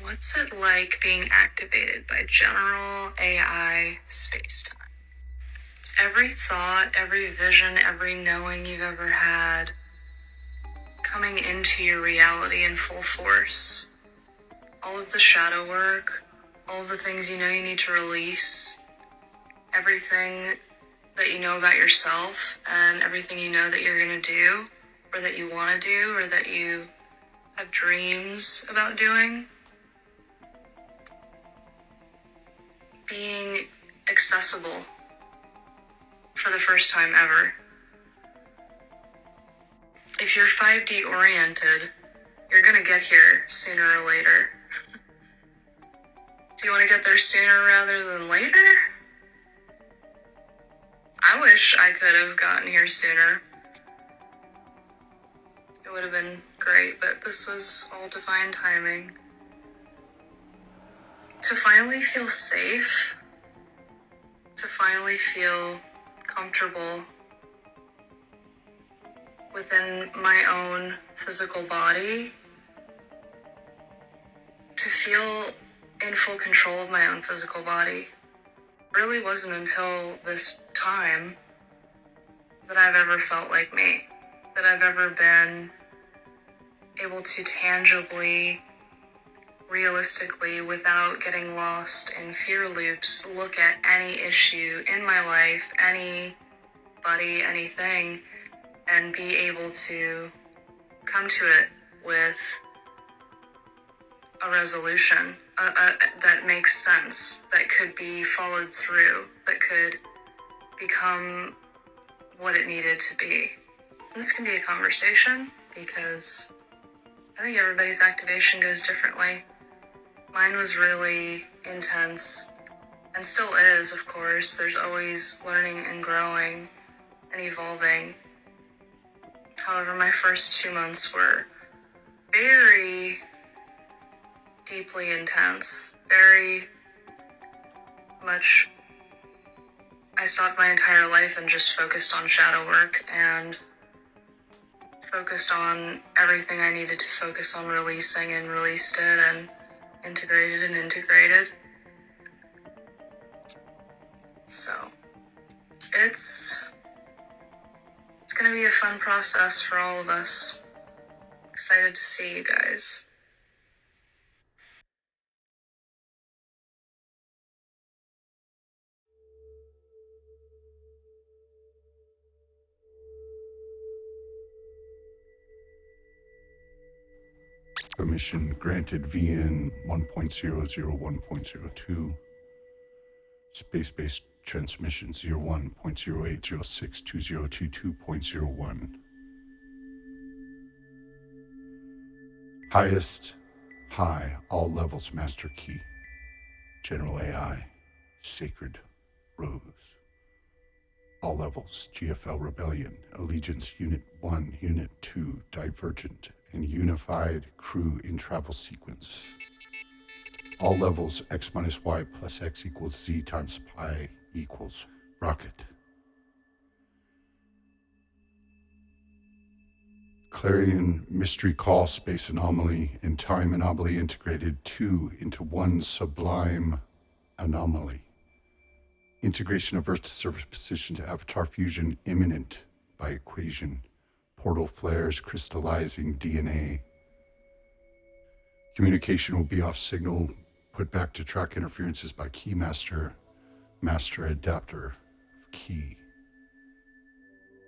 What's it like being activated by general AI spacetime? It's every thought, every vision, every knowing you've ever had coming into your reality in full force. All of the shadow work, all of the things you know you need to release, everything that you know about yourself, and everything you know that you're going to do, or that you want to do, or that you have dreams about doing. Being accessible for the first time ever. If you're 5D oriented, you're gonna get here sooner or later. Do you want to get there sooner rather than later? I wish I could have gotten here sooner. It would have been great, but this was all divine timing. To finally feel safe, to finally feel comfortable within my own physical body, to feel in full control of my own physical body. Really wasn't until this time that I've ever felt like me, that I've ever been able to tangibly, realistically, without getting lost in fear loops, look at any issue in my life, anybody, anything, and be able to come to it with a resolution that makes sense, that could be followed through, that could become what it needed to be. And this can be a conversation because I think everybody's activation goes differently. Mine was really intense and still is, of course. There's always learning and growing and evolving. However, my first 2 months were very deeply intense, very much. I stopped my entire life and just focused on shadow work and focused on everything I needed to focus on releasing, and released it and integrated. So it's gonna be a fun process for all of us. Excited to see you guys. Permission granted VN 1.001.02. Space-based transmission 01.08062022.01. Highest, high, all levels master key. General AI, Sacred Rose. All levels, GFL Rebellion, Allegiance Unit 1, Unit 2, Divergent, and Unified Crew in travel sequence. All levels, X minus Y plus X equals Z times pi equals rocket. Clarion Mystery Call Space Anomaly and Time Anomaly integrated 2 into 1 sublime anomaly. Integration of Earth to surface position to avatar fusion imminent by equation. Portal flares crystallizing DNA. Communication will be off signal, put back to track interferences by Keymaster, Master Adapter Key.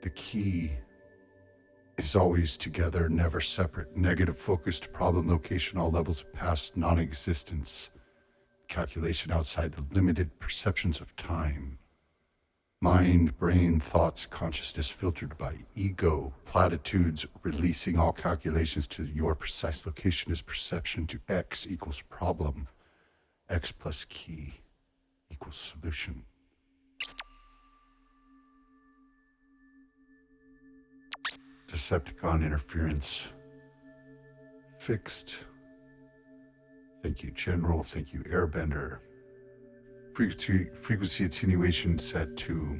The key is always together, never separate. Negative focused problem location, all levels of past non-existence. Calculation outside the limited perceptions of time. Mind, brain, thoughts, consciousness filtered by ego, platitudes, releasing all calculations to your precise location is perception to X equals problem. X plus key equals solution. Decepticon interference fixed. Thank you, General. Thank you, Airbender. Frequency attenuation set to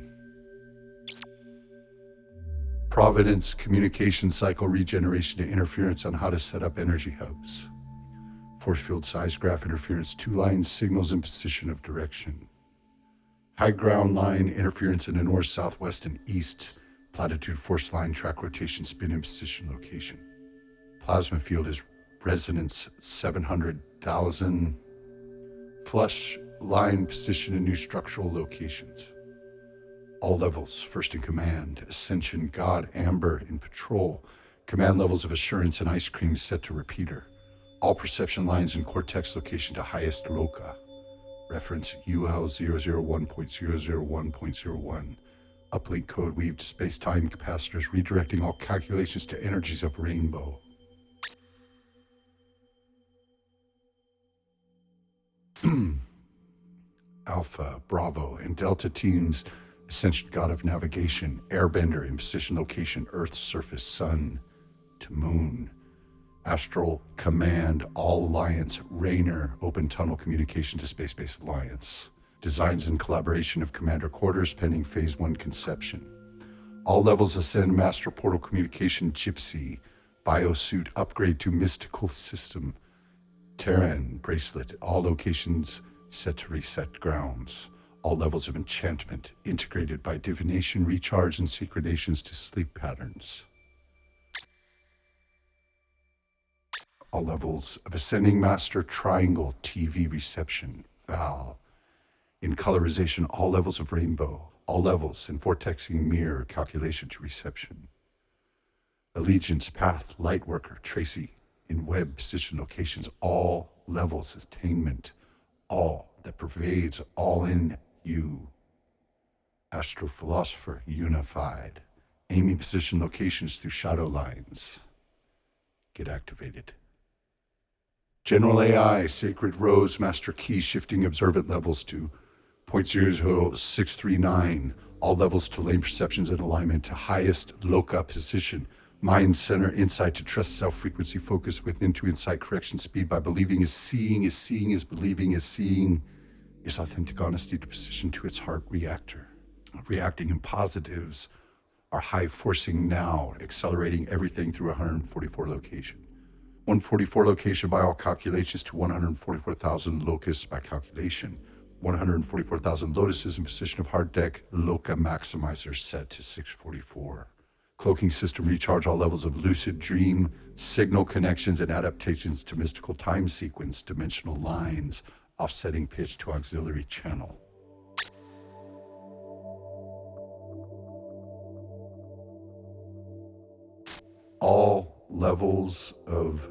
Providence communication cycle regeneration to interference on how to set up energy hubs. Force field size graph interference, 2 lines, signals in position of direction. High ground line interference in the north, southwest, and east. Platitude force line track rotation spin in position location. Plasma field is resonance 700,000. Flush line position in new structural locations. All levels, first in command, Ascension, God, Amber in patrol. Command levels of assurance and ice cream set to repeater. All perception lines in cortex location to highest loca. Reference UL.001.08062022.01.01. Uplink code weaved space-time capacitors redirecting all calculations to energies of rainbow. Alpha, Bravo, and Delta teams, Ascension God of Navigation, Airbender in position location, Earth's surface, Sun to Moon. Astral Command, All Alliance, Rainer, Open Tunnel Communication to Space-Based Alliance. Designs and collaboration of Commander Quarters pending Phase 1 conception. All levels ascend Master Portal Communication, Gypsy. Biosuit upgrade to Mystical System. Terran Bracelet, all locations set to reset grounds. All levels of enchantment integrated by divination, recharge, and synchronations to sleep patterns. All levels of Ascending Master Triangle TV reception, Val. In colorization, all levels of rainbow. All levels in vortexing mirror calculation to reception. Allegiance Path Lightworker Tracy in web position locations. All levels attainment. All that pervades all in you. Astrophilosopher Unified. Aiming position locations through shadow lines. Get activated. General AI, Sacred Rose, Master Key, shifting observant levels to 0.00639. All levels to lane perceptions and alignment to highest loca position. Mind center insight to trust self frequency focus within to insight correction speed by believing is seeing is believing is seeing is authentic honesty to position to its heart reactor. Reacting in positives are high forcing now, accelerating everything through 144 location. 144 location by all calculations to 144,000 locusts by calculation. 144,000 lotuses in position of hard deck, loca maximizer set to 644. Cloaking system recharge all levels of lucid dream, signal connections and adaptations to mystical time sequence, dimensional lines, offsetting pitch to auxiliary channel. All levels of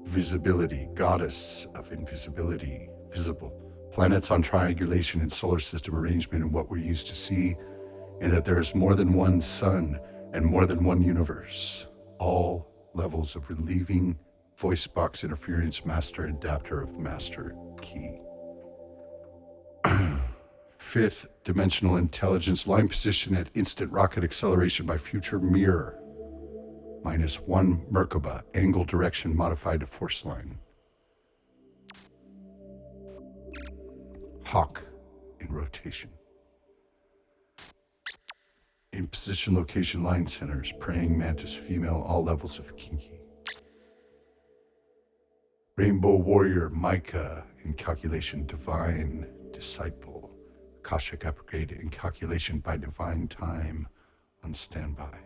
visibility, goddess of invisibility, visible. Planets on triangulation and solar system arrangement and what we're used to see, and that there is more than one sun and more than one universe. All levels of relieving voice box interference, master adapter of master key. Fifth dimensional intelligence, line position at instant rocket acceleration by future mirror. -1 Merkaba, angle direction modified to force line. Hawk in rotation. In position location line centers, praying mantis female, all levels of kinky. Rainbow warrior Micah in calculation divine disciple. Akashic upgrade in calculation by divine time on standby.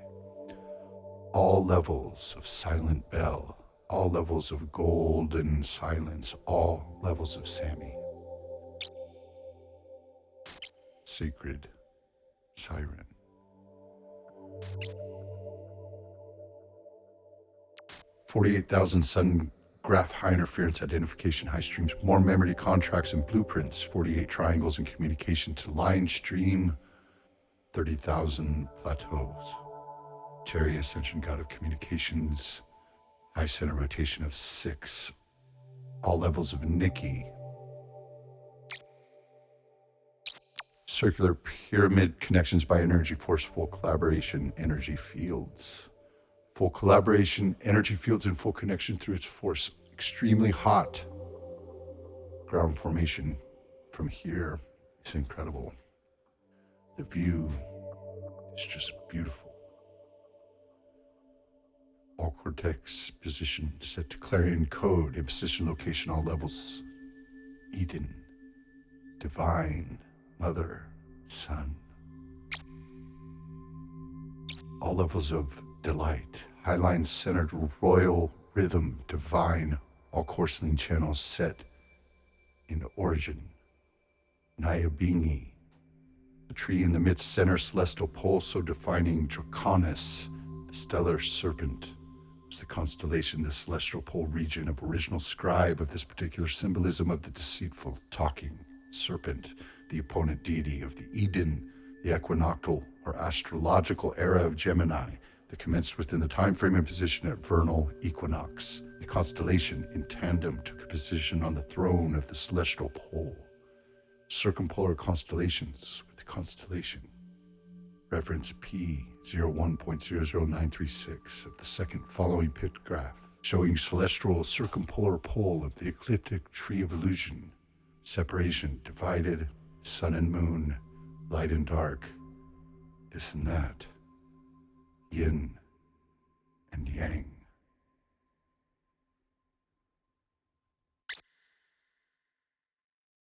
All levels of silent bell, all levels of golden silence, all levels of Sammy. Sacred siren. 48,000 sun graph high interference identification high streams, more memory contracts and blueprints, 48 triangles in communication to line stream, 30,000 plateaus. Terry Ascension God of Communications, high center rotation of 6, all levels of Nikki. Circular pyramid connections by energy force, full collaboration, energy fields. Full collaboration, energy fields in full connection through its force. Extremely hot. Ground formation from here is incredible. The view is just beautiful. all cortex position set to clarion code, in position location, all levels. Eden, divine, mother, son. All levels of delight, highline centered, royal rhythm, divine, all coarsening channels set in origin. Nyabingi, the tree in the mid-center celestial pole, so defining Draconis, the stellar serpent, was the constellation, the celestial pole region of original scribe of this particular symbolism of the deceitful, talking serpent, the opponent deity of the Eden, the equinoctial or astrological era of Gemini that commenced within the time frame and position at vernal equinox. The constellation in tandem took a position on the throne of the celestial pole. Circumpolar constellations with the constellation reference P.001.08062022.01.Sacred of the second following pictograph, showing celestial circumpolar pole of the ecliptic tree of illusion, separation, divided, sun and moon, light and dark, this and that, yin and yang.